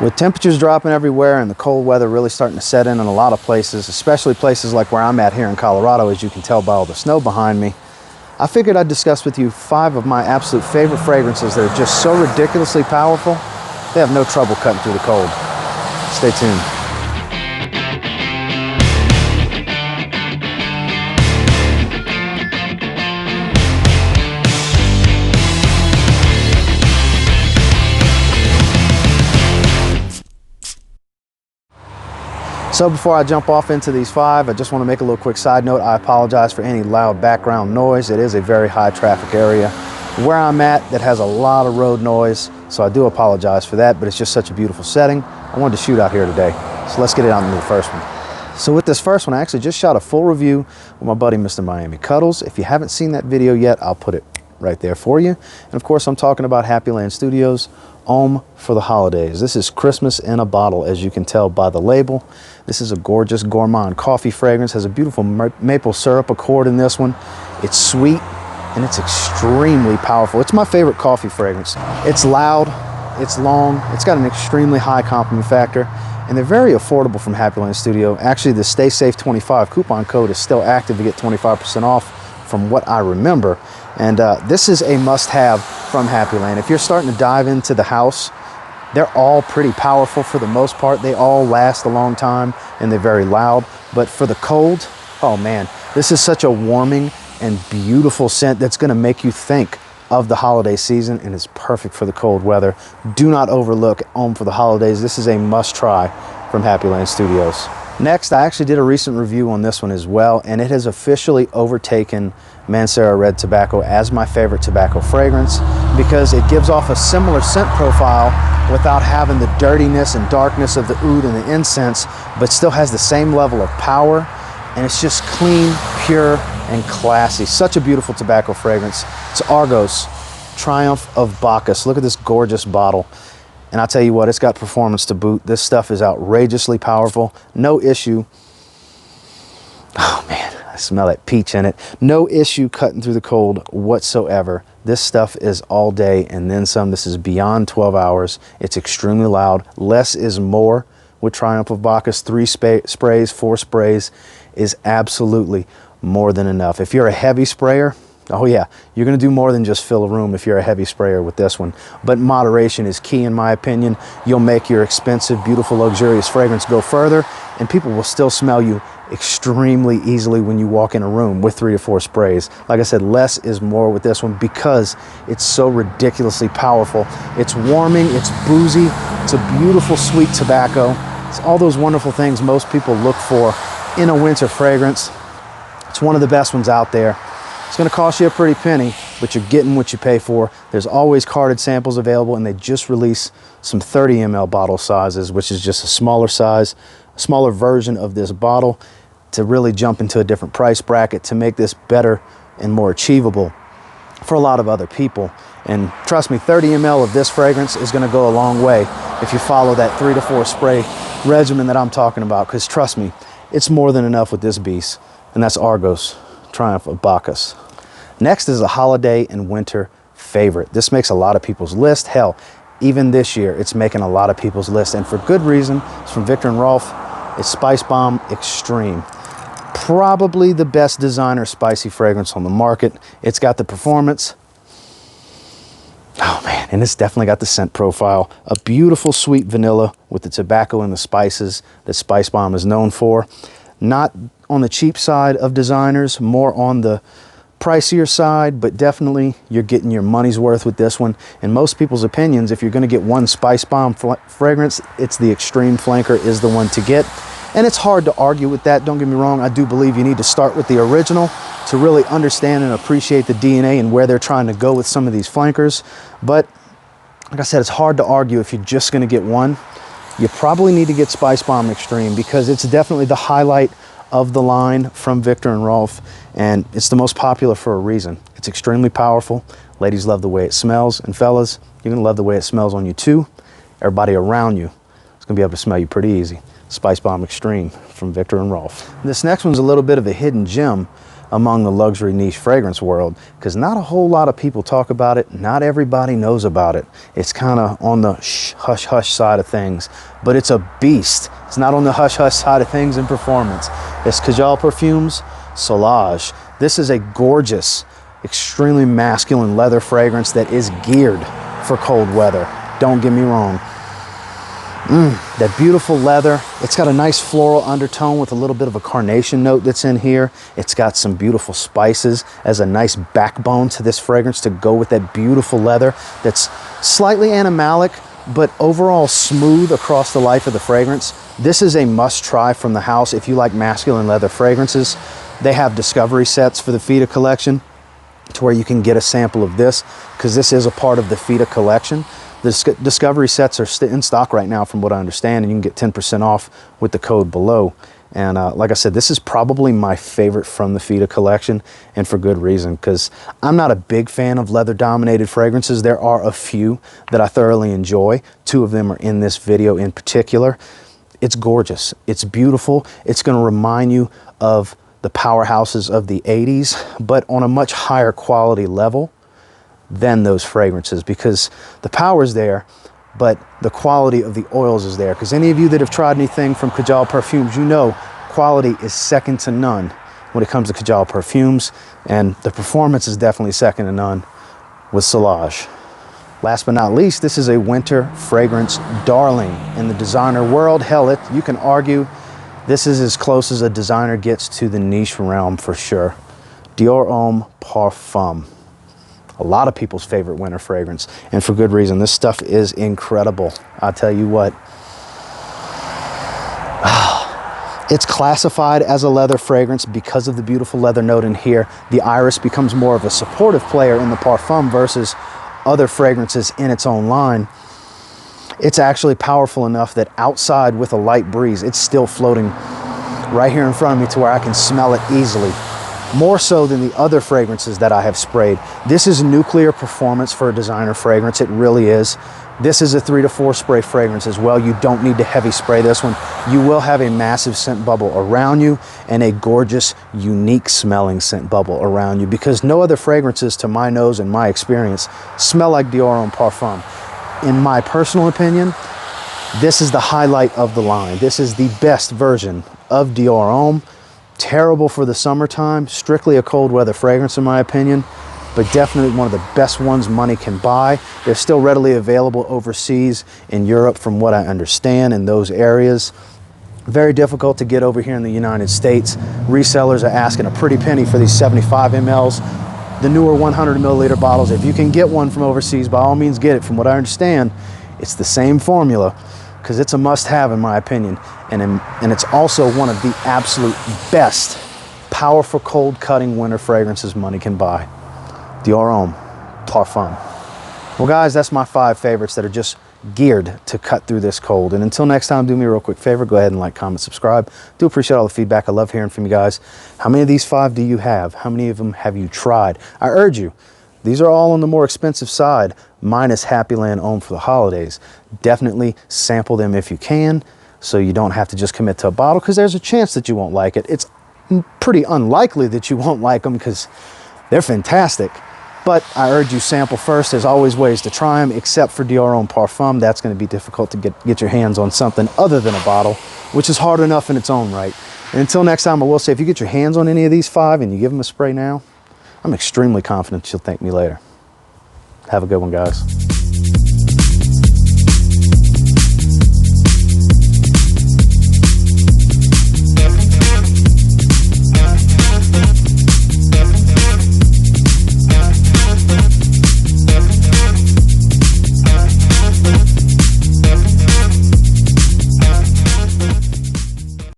With temperatures dropping everywhere and the cold weather really starting to set in a lot of places, especially places like where I'm at here in Colorado, as you can tell by all the snow behind me, I figured I'd discuss with you 5 of my absolute favorite fragrances that are just so ridiculously powerful, they have no trouble cutting through the cold. Stay tuned. So before I jump off into these 5, I just want to make a little quick side note. I apologize for any loud background noise. It is a very high traffic area. Where I'm at, that has a lot of road noise, so I do apologize for that, but it's just such a beautiful setting. I wanted to shoot out here today. So let's get it on to the first one. So with this first one, I actually just shot a full review with my buddy, Mr. Miami Cuddles. If you haven't seen that video yet, I'll put it right there for you. And of course, I'm talking about Happy Land Studios, Homme for the holidays. This is Christmas in a bottle, as you can tell by the label. This is a gorgeous gourmand coffee fragrance. Has a beautiful maple syrup accord in this one. It's sweet and it's extremely powerful. It's my favorite coffee fragrance. It's loud, it's long, it's got an extremely high compliment factor, and they're very affordable from Happy Land Studio. Actually, the Stay Safe 25 coupon code is still active to get 25% off from what I remember. And this is a must-have from Happy Land. If you're starting to dive into the house, they're all pretty powerful for the most part. They all last a long time and they're very loud. But for the cold, oh man, this is such a warming and beautiful scent that's gonna make you think of the holiday season, and it's perfect for the cold weather. Do not overlook Homme for the holidays. This is a must-try from Happy Land Studios. Next, I actually did a recent review on this one as well, and it has officially overtaken Mancera Red Tobacco as my favorite tobacco fragrance because it gives off a similar scent profile without having the dirtiness and darkness of the oud and the incense, but still has the same level of power, and it's just clean, pure, and classy. Such a beautiful tobacco fragrance. It's Argos, Triumph of Bacchus. Look at this gorgeous bottle. And I'll tell you what, it's got performance to boot. This stuff is outrageously powerful. No issue. Oh man, I smell that peach in it. No issue cutting through the cold whatsoever. This stuff is all day and then some. This is beyond 12 hours. It's extremely loud. Less is more with Triumph of Bacchus. 3 sprays, 4 sprays is absolutely more than enough. If you're a heavy sprayer, oh yeah, you're gonna do more than just fill a room if you're a heavy sprayer with this one. But moderation is key in my opinion. You'll make your expensive, beautiful, luxurious fragrance go further, and people will still smell you extremely easily when you walk in a room with 3 to 4 sprays. Like I said, less is more with this one because it's so ridiculously powerful. It's warming, it's boozy, it's a beautiful sweet tobacco. It's all those wonderful things most people look for in a winter fragrance. It's one of the best ones out there. It's gonna cost you a pretty penny, but you're getting what you pay for. There's always carded samples available, and they just released some 30 ml bottle sizes, which is just a smaller size, a smaller version of this bottle to really jump into a different price bracket to make this better and more achievable for a lot of other people. And trust me, 30 ml of this fragrance is gonna go a long way if you follow that 3 to 4 spray regimen that I'm talking about, because trust me, it's more than enough with this beast, and that's Argos, Triumph of Bacchus. Next is a holiday and winter favorite. This makes a lot of people's list. Hell, even this year, it's making a lot of people's list, and for good reason. It's from Viktor & Rolf. It's Spice Bomb Extreme. Probably the best designer spicy fragrance on the market. It's got the performance. Oh man, and it's definitely got the scent profile. A beautiful sweet vanilla with the tobacco and the spices that Spice Bomb is known for. Not on the cheap side of designers, more on the pricier side, but definitely you're getting your money's worth with this one. In most people's opinions, if you're going to get one Spice Bomb fragrance, it's the Extreme Flanker is the one to get. And it's hard to argue with that, don't get me wrong. I do believe you need to start with the original to really understand and appreciate the DNA and where they're trying to go with some of these flankers. But like I said, it's hard to argue if you're just going to get one. You probably need to get Spice Bomb Extreme because it's definitely the highlight of the line from Viktor & Rolf, and it's the most popular for a reason. It's extremely powerful. Ladies love the way it smells, and fellas, you're gonna love the way it smells on you too. Everybody around you is gonna be able to smell you pretty easy. Spice Bomb Extreme from Viktor & Rolf. This next one's a little bit of a hidden gem among the luxury niche fragrance world, because not a whole lot of people talk about it. Not everybody knows about it. It's kind of on the hush hush side of things, but it's a beast. It's not on the hush hush side of things in performance. It's Kajal Perfumes Solage. This is a gorgeous, extremely masculine leather fragrance that is geared for cold weather. Don't get me wrong. That beautiful leather. It's got a nice floral undertone with a little bit of a carnation note that's in here. It's got some beautiful spices as a nice backbone to this fragrance to go with that beautiful leather that's slightly animalic, but overall smooth across the life of the fragrance. This is a must try from the house if you like masculine leather fragrances. They have discovery sets for the Fita collection to where you can get a sample of this, because this is a part of the Fita collection. The discovery sets are in stock right now from what I understand, and you can get 10% off with the code below. And like I said, this is probably my favorite from the Fita collection, and for good reason, because I'm not a big fan of leather dominated fragrances. There are a few that I thoroughly enjoy. 2 of them are in this video in particular. It's gorgeous. It's beautiful. It's going to remind you of the powerhouses of the 80s, but on a much higher quality level than those fragrances, because the power is there, but the quality of the oils is there. Because any of you that have tried anything from Kajal Perfumes, you know quality is second to none when it comes to Kajal Perfumes, and the performance is definitely second to none with Solage. Last but not least, this is a winter fragrance darling in the designer world. Hell, you can argue this is as close as a designer gets to the niche realm for sure. Dior Homme Parfum. A lot of people's favorite winter fragrance, and for good reason. This stuff is incredible. I'll tell you what. It's classified as a leather fragrance because of the beautiful leather note in here. The iris becomes more of a supportive player in the Parfum versus other fragrances in its own line. It's actually powerful enough that outside with a light breeze, it's still floating right here in front of me to where I can smell it easily. More so than the other fragrances that I have sprayed. This is nuclear performance for a designer fragrance. It really is. This is a 3 to 4 spray fragrance as well. You don't need to heavy spray this one. You will have a massive scent bubble around you and a gorgeous, unique smelling scent bubble around you, because no other fragrances, to my nose and my experience, smell like Dior Homme Parfum. In my personal opinion, this is the highlight of the line. This is the best version of Dior Homme. Terrible for the summertime, strictly a cold weather fragrance in my opinion, but definitely one of the best ones money can buy. They're still readily available overseas in Europe from what I understand in those areas. Very difficult to get over here in the United States. Resellers are asking a pretty penny for these 75 mLs. The newer 100 milliliter bottles, if you can get one from overseas, by all means get it. From what I understand, it's the same formula, because it's a must-have in my opinion, and it's also one of the absolute best powerful cold cutting winter fragrances money can buy. Dior Homme Parfum. Well guys, that's my 5 favorites that are just geared to cut through this cold. And until next time, do me a real quick favor, go ahead and like, comment, subscribe. Do appreciate all the feedback. I love hearing from you guys. How many of these 5 do you have? How many of them have you tried? I urge you, these are all on the more expensive side, minus Happyland Homme for the holidays. Definitely sample them if you can, so you don't have to just commit to a bottle, because there's a chance that you won't like it. It's pretty unlikely that you won't like them, because they're fantastic. But I urge you, sample first. There's always ways to try them, except for Dior Homme Parfum. That's going to be difficult to get your hands on something other than a bottle, which is hard enough in its own right. And until next time, I will say, if you get your hands on any of these 5 and you give them a spray now, I'm extremely confident you'll thank me later. Have a good one, guys.